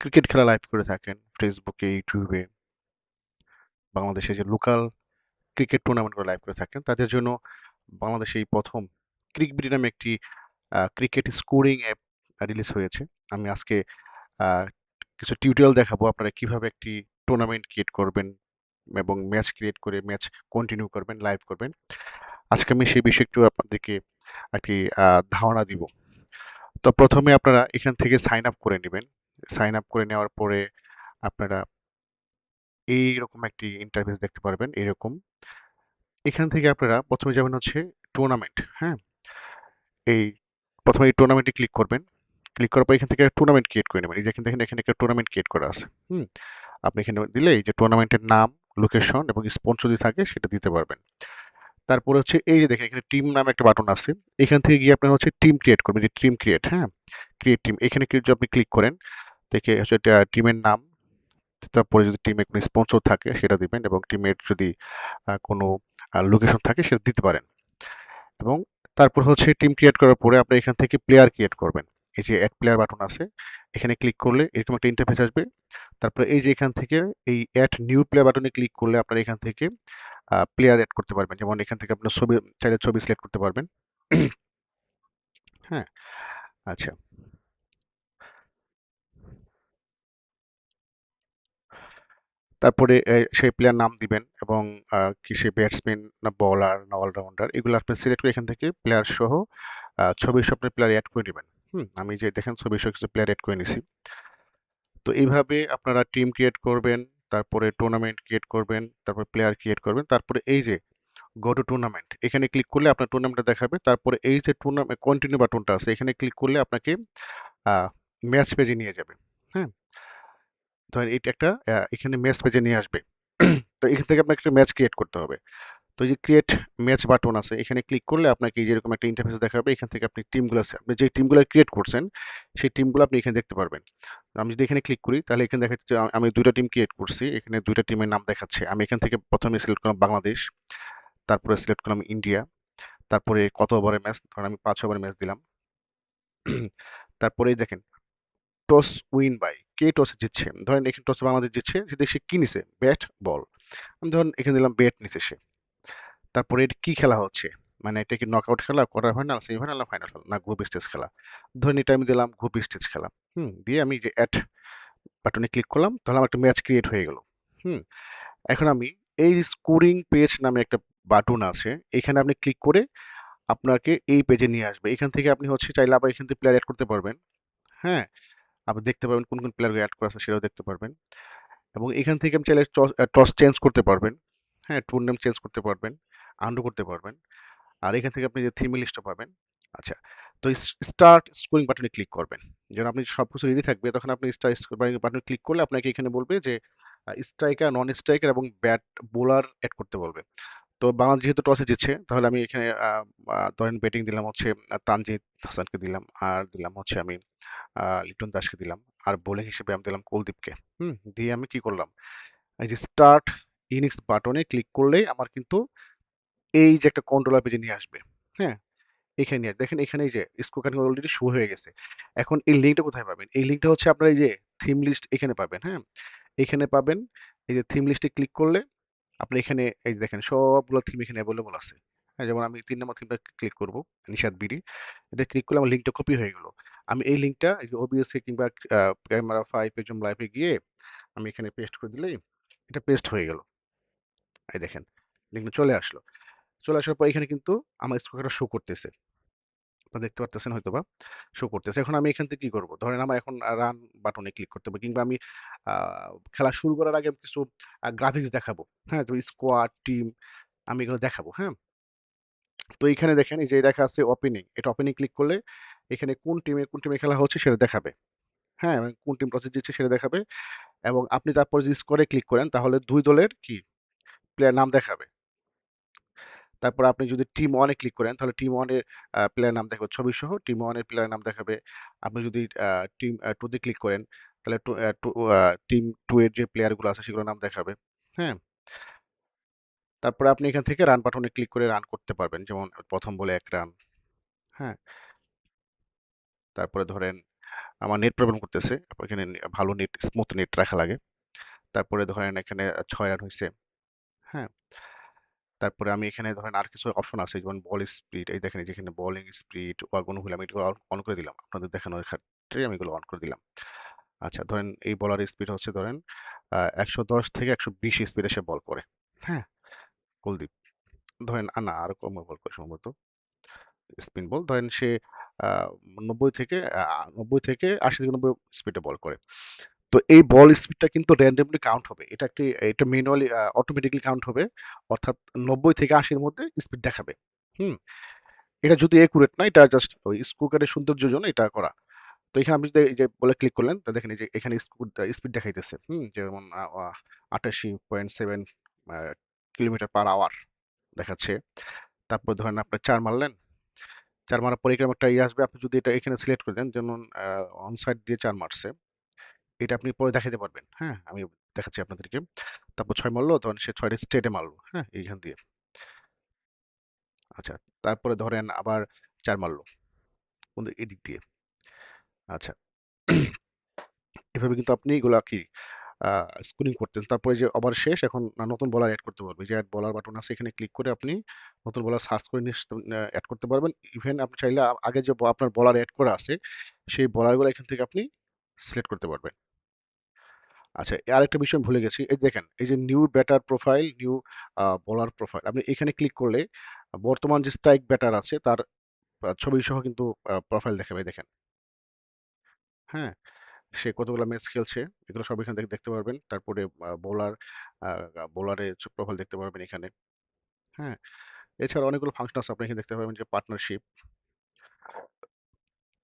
Cricket খেলা live করে থাকেন ফেসবুকে, ইউটিউবে, বাংলাদেশে যে লোকাল ক্রিকেট টুর্নামেন্টগুলো লাইভ করে থাকেন, তাদের জন্য বাংলাদেশে এই প্রথম ক্রিকবিডি নামে একটি ক্রিকেট স্কোরিং অ্যাপ রিলিজ হয়েছে। আমি আজকে আহ, কিছু টিউটোরিয়াল দেখাবো আপনারা কিভাবে একটি টুর্নামেন্ট ক্রিয়েট করবেন এবং ম্যাচ ক্রিয়েট করে ম্যাচ কন্টিনিউ করবেন, লাইভ করবেন। আজকে আমি সেই বিষয়ে একটু আপনাদেরকে একটি ধারণা দিব। তো প্রথমে আপনারা এখান থেকে সাইন আপ করে নেবেন। সাইন আপ করে নেওয়ার পরে আপনারা এইরকম একটি ইন্টারফেস দেখতে পারবেন এরকম। এখান থেকে আপনারা প্রথমে যাবেন হচ্ছে টুর্নামেন্ট। হ্যাঁ, এই প্রথমে এই টুর্নামেন্টে ক্লিক করবেন। ক্লিক করার পর এখান থেকে টুর্নামেন্ট ক্রিয়েট করে নেবেন। এই যে এখান থেকে এখানে একটা টুর্নামেন্ট ক্রিয়েট করা আছে। আপনি এখানে দিলে এই যে টুর্নামেন্টের নাম, লোকেশন এবং স্পন্সর যদি থাকে সেটা দিতে পারবেন। তারপরে হচ্ছে এই যে দেখেন এখানে টিম নামে একটা বাটন আছে। এখান থেকে গিয়ে আপনার হচ্ছে টিম ক্রিয়েট করবেন, যে টিম ক্রিয়েট। হ্যাঁ, ক্রিয়েট টিম, এখানে যদি আপনি ক্লিক করেন দেখে হচ্ছে টিমের নাম, তারপরে যদি টিমে কোনো স্পন্সর থাকে সেটা দিবেন এবং টিমের যদি কোনো লোকেশন থাকে সেটা দিতে পারেন। এবং তারপর হচ্ছে টিম ক্রিয়েট করার পরে আপনি এখান থেকে প্লেয়ার ক্রিয়েট করবেন। এই যে অ্যাড প্লেয়ার বাটন আছে, এখানে ক্লিক করলে এরকম একটা ইন্টারফেস আসবে। তারপরে এই যে এখান থেকে এই অ্যাড নিউ প্লেয়ার বাটনে ক্লিক করলে আপনারা এখান থেকে প্লেয়ার অ্যাড করতে পারবেন। যেমন এখান থেকে আপনার ছবি চাইলে ছবি সিলেক্ট করতে পারবেন। হ্যাঁ, আচ্ছা। তারপরে সেই প্লেয়ার নাম দিবেন এবং কি সে ব্যাটসম্যান না বলার না অলরাউন্ডার, এগুলো আপনি সিলেক্ট করে এখান থেকে প্লেয়ার সহ ছবির সহ আপনি প্লেয়ার অ্যাড করে নেবেন। আমি যে দেখেন ছবির সহ কিছু প্লেয়ার অ্যাড করে নিছি। তো এইভাবে আপনারা টিম ক্রিয়েট করবেন, তারপরে টুর্নামেন্ট ক্রিয়েট করবেন, তারপরে প্লেয়ার ক্রিয়েট করবেন, তারপরে এই যে গো টু টুর্নামেন্ট এখানে ক্লিক করলে আপনার টুর্নামেন্টটা দেখাবে। তারপরে এই যে টুর্নামেন্ট কন্টিনিউ বাটনটা আছে এখানে ক্লিক করলে আপনাকে ম্যাচ পেজে নিয়ে যাবে। হ্যাঁ, ধরেন এটা একটা এখানে ম্যাচ পেজে নিয়ে আসবে। তো এখান থেকে আপনাকে একটা ম্যাচ ক্রিয়েট করতে হবে। তো এই যে ক্রিয়েট ম্যাচ বাটন আছে এখানে ক্লিক করলে আপনাকে এই যেরকম একটা ইন্টারফেস দেখাবে। এখান থেকে আপনি টিমগুলো আপনি যে টিমগুলো ক্রিয়েট করছেন সেই টিমগুলো আপনি এখানে দেখতে পারবেন। আমি যদি এখানে ক্লিক করি তাহলে এখানে দেখাচ্ছে যে আমি দুইটা টিম ক্রিয়েট করছি, এখানে দুইটা টিমের নাম দেখাচ্ছে। আমি এখান থেকে প্রথমে সিলেক্ট করলাম বাংলাদেশ, তারপরে সিলেক্ট করলাম ইন্ডিয়া, তারপরে কত ওভারের ম্যাচ, ধরেন আমি 5 ওভারের ম্যাচ দিলাম। তারপরে দেখেন টস উইন বাই, কে টস জিতছে, ধরেন এখানে টস বাংলাদেশ জিতছে, জিতে সে কি নিছে, ব্যাট বল। আমি ধরেন এখানে দিলাম ব্যাট নিছে সে। তারপরে এটা কি খেলা হচ্ছে, মানে এটা কি নকআউট খেলা, কোয়ার্টার ফাইনাল, সেমিফাইনাল না ফাইনাল, না গ্রুপ স্টেজ খেলা। ধরেন এটা আমি দিলাম গ্রুপ স্টেজ খেলা। দিয়ে আমি যে অ্যাড বাটনে ক্লিক করলাম তাহলে আমার একটা ম্যাচ ক্রিয়েট হয়ে গেল। হুম এখন আমি এই স্কোরিং পেজ নামে একটা বাটন আছে, এখানে আপনি ক্লিক করে আপনাকে এই পেজে নিয়ে আসবে। এখান থেকে আপনি হচ্ছে চাইলে আবার এখান থেকে প্লেয়ার অ্যাড করতে পারবেন। হ্যাঁ, আপনি দেখতে পাবেন কোন কোন প্লেয়ার অ্যাড করা আছে সেটাও দেখতে পারবেন। এবং এখান থেকে আপনি চাইলে টস চেঞ্জ করতে পারবেন। হ্যাঁ, টুর নেম চেঞ্জ করতে পারবেন, আন্ডু করতে পারবেন। আর এখান থেকে আপনি যে থিম লিস্টটা পাবেন। আচ্ছা, তো স্টার্ট স্কোরিং বাটনে ক্লিক করবেন। যখন আপনি সবকিছু রেডি থাকবে তখন আপনি স্টার্ট স্কোরিং বাটনে ক্লিক করলে আপনাকে এখানে বলবে যে স্ট্রাইকার, নন স্ট্রাইকার এবং ব্যাট বোলার অ্যাড করতে বলবে। তো বাংলাদেশ যেহেতু টসে জিতছে তাহলে আমি এখানে ধরেন ব্যাটিং দিলাম হচ্ছে তানজিদ হাসানকে দিলাম, আর দিলাম হচ্ছে আমি লিটন দাসকে দিলাম, আর বোলিং হিসেবে আমি দিলাম কুলদীপকে। দিয়ে আমি কি করলাম, এই যে স্টার্ট ইনিংস বাটনে ক্লিক করলেই আমার কিন্তু এই যে একটা কন্ট্রোলার পেজে নিয়ে আসবে। হ্যাঁ, এখানে নিয়ে দেখেন এখানে এই যে স্কোর কার্ড অলরেডি শো হয়ে গেছে। এখন এই লিঙ্কটা কোথায় পাবেন, এই লিঙ্কটা হচ্ছে আপনার এই যে থিম লিস্ট এখানে পাবেন। হ্যাঁ, এখানে পাবেন। এই যে থিম লিস্টে ক্লিক করলে আপনি এখানে এই যে দেখেন সবগুলো থিম এখানে অ্যাভেলেবল আছে। হ্যাঁ, যেমন আমি 3 নম্বর থিমটা ক্লিক করব, নিশাদ বিডি। এটা ক্লিক করলে আমার লিঙ্কটা কপি হয়ে গেল। আমি এই লিঙ্কটা এই যে ওবিএসএ কিংবা ক্যামেরা 5 পেজম লাইভে গিয়ে আমি এখানে পেস্ট করে দিলেই এটা পেস্ট হয়ে গেল। এই দেখেন লিঙ্কটা চলে আসলো। চলে আসার পর এখানে কিন্তু আমার স্কোরটা শো করতেছে, আপনারা দেখতে পারতেছেন হয়তোবা শো করতেছে। এখন আমি এখান থেকে কি করব, ধরেন আমার এখন রান বাটনে ক্লিক করতে হবে, কিংবা আমি খেলা শুরু করার আগে আমি কিছু গ্রাফিক্স দেখাবো। হ্যাঁ, তো স্কোয়াড টিম আমি এগুলো দেখাবো। হ্যাঁ, তো এইখানে দেখেন এই যে লেখা আছে ওপেনিং, এটা ওপেনিং ক্লিক করলে এখানে কোন টিমে খেলা হচ্ছে সেটা দেখাবে। হ্যাঁ, এবং কোন টিম টসে জিতছে সেটা দেখাবে। এবং আপনি তারপর যদি স্কোরে ক্লিক করেন তাহলে দুই দলের কি প্লেয়ার নাম দেখাবে। তারপর আপনি যদি টিম ওয়ানে ক্লিক করেন তাহলে টিম ওয়ানের প্লেয়ার নাম দেখাবে ছবি সহ, টিম ওয়ানের প্লেয়ার নাম দেখাবে। আপনি যদি টিম টু তে ক্লিক করেন তাহলে টিম টু এর যে প্লেয়ারগুলো আছে সেগুলোর নাম দেখাবে। হ্যাঁ, তারপরে আপনি এখান থেকে রান বাটনে ক্লিক করে রান করতে পারবেন, যেমন প্রথম বলে 1 রান। হ্যাঁ, তারপরে ধরেন আমার নেট প্রবলেম করতেছে, এখানে ভালো নেট, স্মুথ নেট রাখা লাগে। তারপরে ধরেন এখানে 6 রান হয়েছে। হ্যাঁ, তারপরে আমি এখানে ধরেন আর কিছু অপশন আছে, যেমন বল স্পিড, এই দেখেন যেখানে বোলিং স্পিড ওয়াগন হুইল, আমি এগুলো অন করে দিলাম আপনাদের দেখানোর ক্ষেত্রে, আমি এগুলো অন করে দিলাম। আচ্ছা, ধরেন এই বলার স্পিড হচ্ছে ধরেন 110 থেকে 120 স্পিডে সে বল করে। হ্যাঁ, কুলদীপ ধরেন না, আরো কম বল করে সম্ভবত, স্পিন বল ধরেন সে আহ, 90 থেকে 80 থেকে 90 স্পিডে বল করে। তো এই বল স্পিডটা কিন্তু র্যান্ডমলি কাউন্ট হবে, এটা ম্যানুয়ালি অটোমেটিক্যালি কাউন্ট হবে, অর্থাৎ 90 থেকে 80-র মধ্যে স্পিড দেখাবে। হুম, এটা যদি একুরেট না, এটা জাস্ট ওই স্কুকারের সৌন্দর্যের জন্য এটা করা। তো এখানে আপনি যদি এই যে বলে ক্লিক করলেন, তা দেখেন এই যে এখানে স্পিড দেখাইতেছে, যেমন 88.7 কিলোমিটার পার আওয়ার দেখাচ্ছে। তারপর ধরেন আপনি 4 মারলেন, 4 মারার পরে এরকম একটা ইয়ে আসবে, আপনি যদি এটা এখানে সিলেক্ট করে দেন, যেমন অন সাইড দিয়ে 4 মারছে, এটা আপনি পরে দেখাতে পারবেন। হ্যাঁ, আমি দেখাচ্ছি আপনাদেরকে। তারপর 6 মারলো, তখন সে 6টা স্ট্রেটে মারলো, হ্যাঁ, এইখান দিয়ে। আচ্ছা, তারপরে ধরেন আবার 4 মারলো কোন এদিক দিয়ে। আচ্ছা, এভাবে কিন্তু আপনি এগুলা কি স্ক্রিনিং করতেন। তারপরে যে ওভার শেষ, এখন নতুন বলার অ্যাড করতে পারবে, যে অ্যাড বলার বাটন আছে, এখানে ক্লিক করে আপনি নতুন বলার সার্চ করে অ্যাড করতে পারবেন। ইভেন আপনি চাইলে আগে যে আপনার বলার অ্যাড করা আছে, সেই বলারগুলো এখান থেকে আপনি সিলেক্ট করতে পারবেন। আচ্ছা, আরেকটা বিষয় আমি ভুলে গেছি, এই দেখেন এই যে নিউ ব্যাটার প্রোফাইল, নিউ বলার প্রোফাইল, আপনি এখানে ক্লিক করলে বর্তমান যে স্ট্রাইক ব্যাটার আছে তার ছবি সহ কিন্তু প্রোফাইল দেখাবে, দেখেন। হ্যাঁ, সে কতগুলো ম্যাচ খেলছে, এগুলো সব এখান থেকে দেখতে পারবেন। তারপরে বোলারের প্রোফাইল দেখতে পারবেন এখানে। হ্যাঁ, এছাড়া অনেকগুলো ফাংশন আছে, আপনি এখানে দেখতে পাবেন যে পার্টনারশিপ,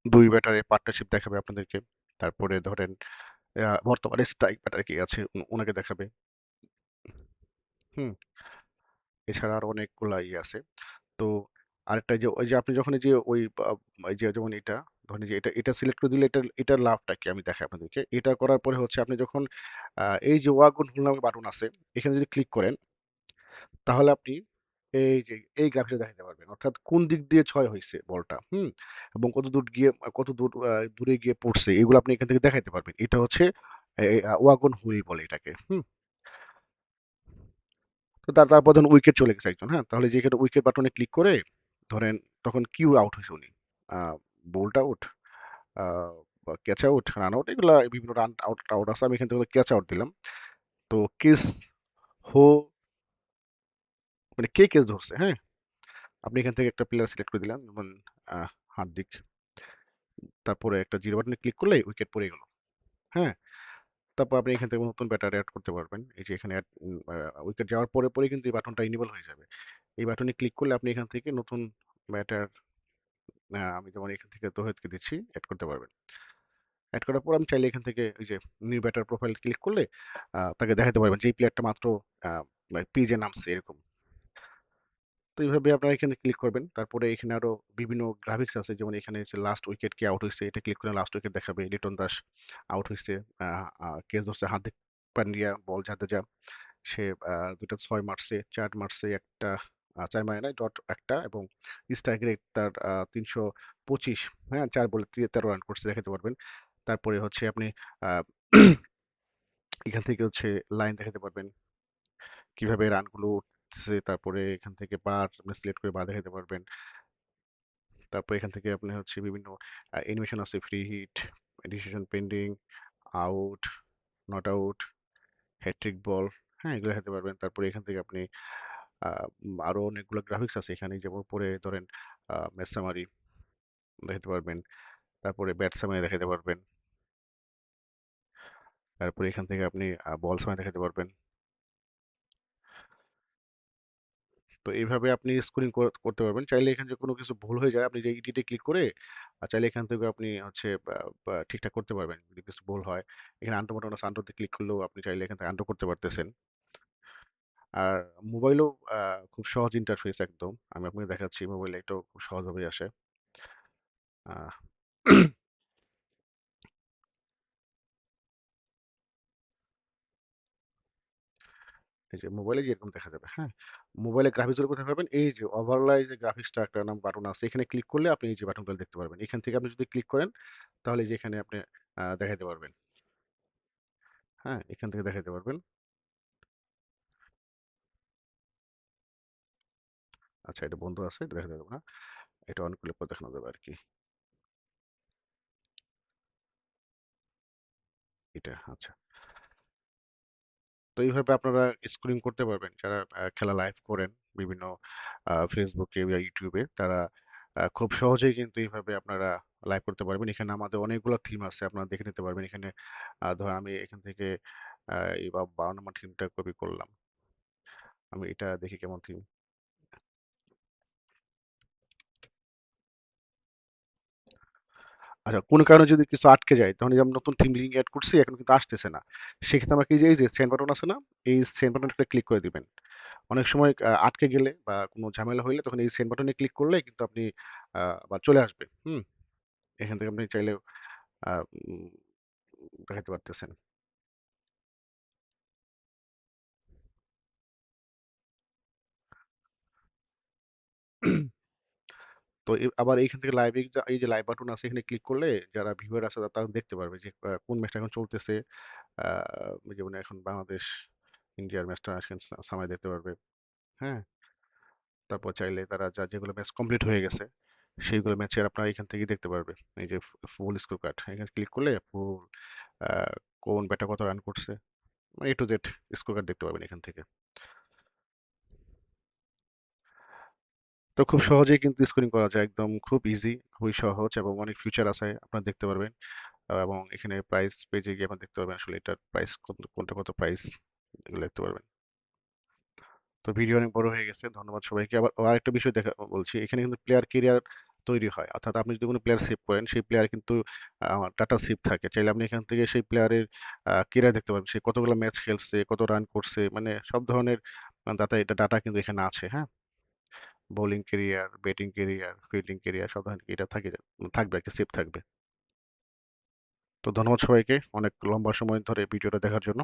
দুই ব্যাটারে পার্টনারশিপ দেখাবে আপনাদেরকে। তারপরে ধরেন বর্তমানে স্ট্রাইক ব্যাটার কি আছে, ওনাকে দেখাবে। হুম, এছাড়া আর অনেকগুলা ইয়ে আছে। তো আরেকটা যে ওই যে আপনি যখন এই যে এই যে যেমন এটা ধরেন যে এটা সিলেক্ট করে দিলে, এটার লাভটা কি আমি দেখাই আপনাদেরকে। এটা করার পরে হচ্ছে আপনি যখন এই যে ওয়াগন হুল নামে বাটন আছে, এখানে যদি ক্লিক করেন, তাহলে আপনি এই যে এই গ্রাফিকটা দেখাতে পারবেন, অর্থাৎ কোন দিক দিয়ে ছয় হয়েছে বলটা, এবং কত দূর দূরে গিয়ে পড়ছে, এগুলো আপনি এখান থেকে দেখাতে পারবেন। এটা হচ্ছে ওয়াগন হুইল বলে এটাকে। তো তারপর ধরুন উইকেট চলে গেছে একজন, হ্যাঁ, তাহলে যে এখানে উইকেট বাটনে ক্লিক করে ধরেন তখন কিউ আউট হয়েছে উনি, বোল্ড আউট, বা ক্যাচ আউট, রান আউট, এগুলো বিভিন্ন রান আউট আউট আছে, আমি এখান থেকে ক্যাচ আউট দিলাম। তো কেস হো, মানে কে কেস ধরছে, হ্যাঁ, আপনি এখান থেকে একটা প্লেয়ার সিলেক্ট করে দিলেন, যেমন হার্দিক। তারপরে একটা জিরো বাটনে ক্লিক করলে উইকেট পড়ে গেল। হ্যাঁ, তারপর আপনি এখান থেকে নতুন ব্যাটার অ্যাড করতে পারবেন, এই যে এখানে উইকেট যাওয়ার পরে পরে কিন্তু এই বাটনটা ইনেবল হয়ে যাবে। এই বাটনে ক্লিক করলে আপনি এখান থেকে নতুন ব্যাটার, আমি যেমন এখান থেকে তৌহিদকে দিচ্ছি, অ্যাড করতে পারবেন। অ্যাড করার পর আমি চাইলে এখান থেকে ওই যে নিউ ব্যাটার প্রোফাইল ক্লিক করলে তাকে দেখাতে পারবেন যে এই প্লেয়ারটা মাত্র পিজে নামছে এরকম। তো এইভাবে আপনারা এখানে ক্লিক করবেন। তারপরে এখানে আরো বিভিন্ন গ্রাফিক্স আছে, যেমন এখানে হচ্ছে লাস্ট উইকেট কে আউট হয়েছে, এটা ক্লিক করে লাস্ট উইকেট দেখাবে, লিটন দাস আউট হয়েছে, কেস ধরছে হার্দিক পান্ডিয়া, বল জাদেজা, সে দুটো 6 মারছে, 4 মারছে, একটা 4 মারে নাই, ডট একটা, এবং স্ট্রাইক রেট তার 325। হ্যাঁ, 4 বলে 13 রান করছে, দেখাতে পারবেন। তারপরে হচ্ছে আপনি আহ, এখান থেকে হচ্ছে লাইন দেখাতে পারবেন, কিভাবে রানগুলো উঠছে, তারপরে এখান থেকে বার আপনি সিলেক্ট করে বার দেখাতে পারবেন। তারপর এখান থেকে আপনি হচ্ছে বিভিন্ন অ্যানিমেশন আছে, free hit, decision pending, out, not out, hattrick ball, হ্যাঁ, এগুলো দেখাতে পারবেন। তারপরে এখান থেকে আপনি আরো অনেকগুলো গ্রাফিক্স আছে এখানে, যেমন উপরে ধরেন ম্যাচ সামারি দেখাতে পারবেন, তারপরে ব্যাট সামারি দেখাতে পারবেন, তারপরে এখান থেকে আপনি বল সামারি দেখাতে পারবেন। তো এইভাবে আপনি স্ক্রিন করতে পারবেন। চাইলে এখানে যে কোনো কিছু ভুল হয়ে যায়, আপনি যে এডিটে ক্লিক করে চাইলে এখান থেকে আপনি হচ্ছে ঠিকঠাক করতে পারবেন যদি কিছু ভুল হয়। এখানে আন্ডু বাটন আছে, আন্ডুতে ক্লিক করলেও আপনি চাইলে এখান থেকে আন্ডু করতে পারতেছেন। আর মোবাইলেও খুব সহজ ইন্টারফেস একদম, আমি আপনাকে দেখাচ্ছি, মোবাইলে এটাও খুব সহজভাবে আসে। আহ, এই যে মোবাইলে যেরকম দেখা যাবে, হ্যাঁ? মোবাইলে গ্রাফিক্সগুলো কোথায় পাবেন? এই যে ওভারলাই যে গ্রাফিক্সটা একটা নাম বাটন আছে, এখানে ক্লিক করলে আপনি এই যে বাটনগুলো দেখতে পারবেন। এখান থেকে আপনি যদি ক্লিক করেন তাহলে এই যে এখানে আপনি দেখাইতে পারবেন। হ্যাঁ? এখান থেকে দেখাইতে পারবেন। আচ্ছা, এটা বন্ধ আছে, এটা দেখা যাবে না। এটা অন করলে পরে দেখানো যাবে আরকি। এটা আচ্ছা। তো এইভাবে আপনারা স্ক্রিন করতে পারবেন। যারা খেলা লাইভ করেন বিভিন্ন ফেসবুকে বা ইউটিউবে, তারা খুব সহজেই কিন্তু এইভাবে আপনারা লাইভ করতে পারবেন। এখানে আমাদের অনেকগুলো থিম আছে, আপনারা দেখে নিতে পারবেন। এখানে ধরেন আমি এখান থেকে এই 12 নম্বর থিমটা কপি করলাম। আমি এটা দেখি কেমন থিম। আচ্ছা, কোনো কারণে যদি কিছু আটকে যায়, তখন এই যে আমি নতুন থিম লিঙ্ক এড করছি, এখন কিন্তু আসতেছে না। সেক্ষেত্রে আমরা কি, যে এই যে সেন্ড বাটন আছে না? এই সেন্ড বাটনটা ক্লিক করে দিবেন। অনেক সময় আটকে গেলে বা কোনো ঝামেলা হইলে তখন এই সেন্ড বাটনে ক্লিক করলে কিন্তু আপনি আবার চলে আসবে। হুম? এখান থেকে আপনি চাইলে আ উম দেখাতে পারতেছেন। তো আবার এইখান থেকে লাইভ, এই যে লাইভ বাটন আছে, এখানে ক্লিক করলে যারা ভিউয়ার আছে তারা দেখতে পারবে যে কোন ম্যাচটা এখন চলতেছে। আ যেমন এখন বাংলাদেশ ইন্ডিয়ার ম্যাচটা এখন সামনে দেখতে পারবে। হ্যাঁ? তারপর চাইলে তারা যেগুলো ম্যাচ কমপ্লিট হয়ে গেছে, সেইগুলো ম্যাচের আপনারা এখান থেকেই দেখতে পারবে। এই যে ফুল স্কোর কার্ড, এখানে ক্লিক করলে ফুল আ কোন ব্যাটা কত রান করছে, মানে A to Z score card দেখতে পাবেন এখান থেকে। তো খুব সহজেই কিন্তু স্কোরিং করা যায়, একদম খুব ইজি, খুবই সহজ এবং অনেক ফিচার আছে আপনারা দেখতে পারবেন। এবং এখানে প্রাইস পেজে গিয়ে আপনারা দেখতে পারবেন আসলে এটার প্রাইস কোনটা কত প্রাইস, এগুলো দেখতে পারবেন। তো ভিডিও অনেক বড় হয়ে গেছে, ধন্যবাদ সবাইকে। আবার আরেকটা বিষয় দেখা বলছি, এখানে কিন্তু প্লেয়ার কেরিয়ার তৈরি হয়, অর্থাৎ আপনি যদি কোনো প্লেয়ার সেভ করেন, সেই প্লেয়ার কিন্তু ডাটা সেভ থাকে, চাইলে আপনি এখান থেকে সেই প্লেয়ারের কেরিয়ার দেখতে পারবেন, সে কতগুলো ম্যাচ খেলছে, কত রান করছে, মানে সব ধরনের ডাটা কিন্তু এখানে আছে। হ্যাঁ? Bowling career, batting career, fielding career, সব ধরনের এটা থাকবে আর কি, সেভ থাকবে। তো ধন্যবাদ সবাইকে অনেক লম্বা সময় ধরে ভিডিওটা দেখার জন্য।